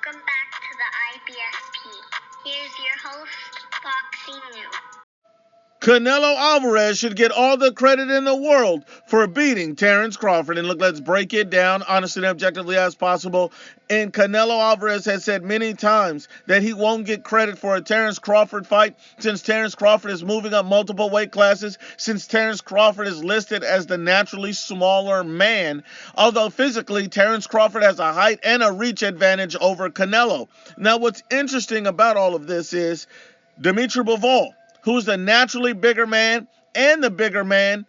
Welcome back to the IBSP. Here's your host, Boxing News. Canelo Alvarez should get all the credit in the world for beating Terence Crawford. And look, let's break it down honestly and objectively as possible. And Canelo Alvarez has said many times that he won't get credit for a Terence Crawford fight since Terence Crawford is moving up multiple weight classes, since Terence Crawford is listed as the naturally smaller man, although physically Terence Crawford has a height and a reach advantage over Canelo. Now, what's interesting about all of this is Dimitri Bivol, who's the naturally bigger man and the bigger man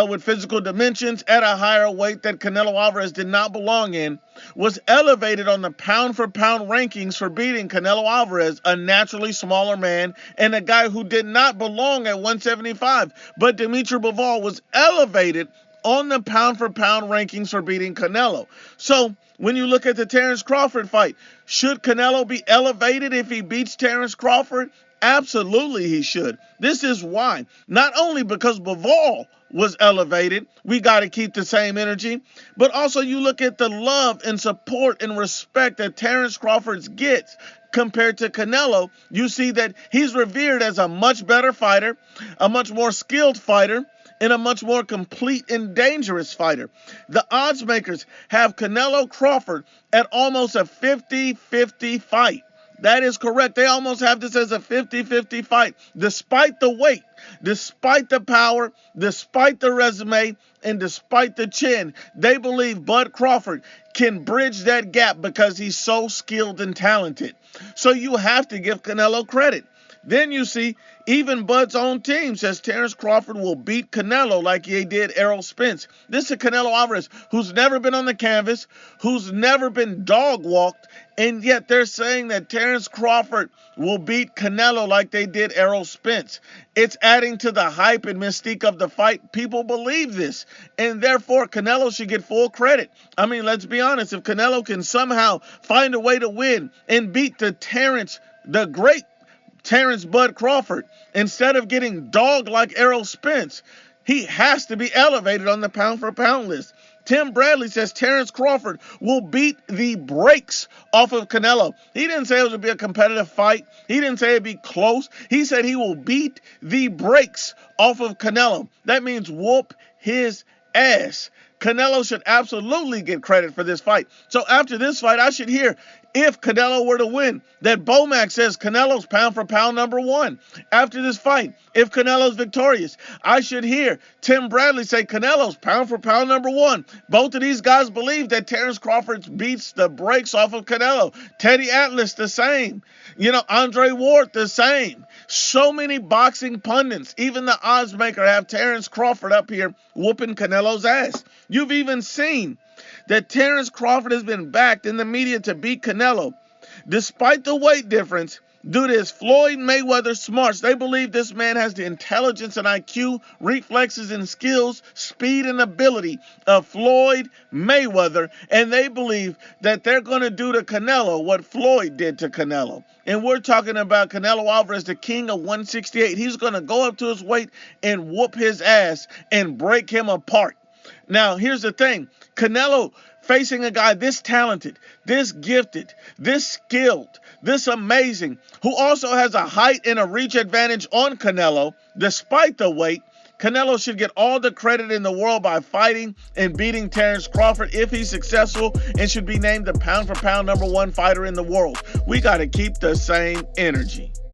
with physical dimensions at a higher weight that Canelo Alvarez did not belong in, was elevated on the pound-for-pound rankings for beating Canelo Alvarez, a naturally smaller man and a guy who did not belong at 175. But Dimitri Bivol was elevated on the pound-for-pound rankings for beating Canelo. So when you look at the Terence Crawford fight, should Canelo be elevated if he beats Terence Crawford? Absolutely he should. This is why. Not only because Bivol was elevated, we got to keep the same energy, but also you look at the love and support and respect that Terence Crawford gets compared to Canelo. You see that he's revered as a much better fighter, a much more skilled fighter, and a much more complete and dangerous fighter. The odds makers have Canelo Crawford at almost a 50-50 fight. That is correct. They almost have this as a 50-50 fight, despite the weight, despite the power, despite the resume, and despite the chin. They believe Bud Crawford can bridge that gap because he's so skilled and talented. So you have to give Canelo credit. Then you see, even Bud's own team says Terence Crawford will beat Canelo like he did Errol Spence. This is Canelo Alvarez, who's never been on the canvas, who's never been dog-walked, and yet they're saying that Terence Crawford will beat Canelo like they did Errol Spence. It's adding to the hype and mystique of the fight. People believe this, and therefore Canelo should get full credit. I mean, let's be honest. If Canelo can somehow find a way to win and beat the great Terence Bud Crawford, instead of getting dogged like Errol Spence, he has to be elevated on the pound-for-pound list. Tim Bradley says Terence Crawford will beat the brakes off of Canelo. He didn't say it would be a competitive fight. He didn't say it'd be close. He said he will beat the brakes off of Canelo. That means whoop his ass. Canelo should absolutely get credit for this fight. So after this fight, I should hear, if Canelo were to win, that Bomac says Canelo's pound-for-pound number one. After this fight, if Canelo's victorious, I should hear Tim Bradley say Canelo's pound-for-pound number one. Both of these guys believe that Terence Crawford beats the brakes off of Canelo. Teddy Atlas, the same. Andre Ward, the same. So many boxing pundits, even the odds maker, have Terence Crawford up here whooping Canelo's ass. You've even seen that Terence Crawford has been backed in the media to beat Canelo. Despite the weight difference, due to his Floyd Mayweather smarts, they believe this man has the intelligence and IQ, reflexes and skills, speed and ability of Floyd Mayweather, and they believe that they're going to do to Canelo what Floyd did to Canelo. And we're talking about Canelo Alvarez, the king of 168. He's going to go up to his weight and whoop his ass and break him apart. Now, here's the thing. Canelo facing a guy this talented, this gifted, this skilled, this amazing, who also has a height and a reach advantage on Canelo, despite the weight, Canelo should get all the credit in the world by fighting and beating Terence Crawford if he's successful, and should be named the pound-for-pound number one fighter in the world. We got to keep the same energy.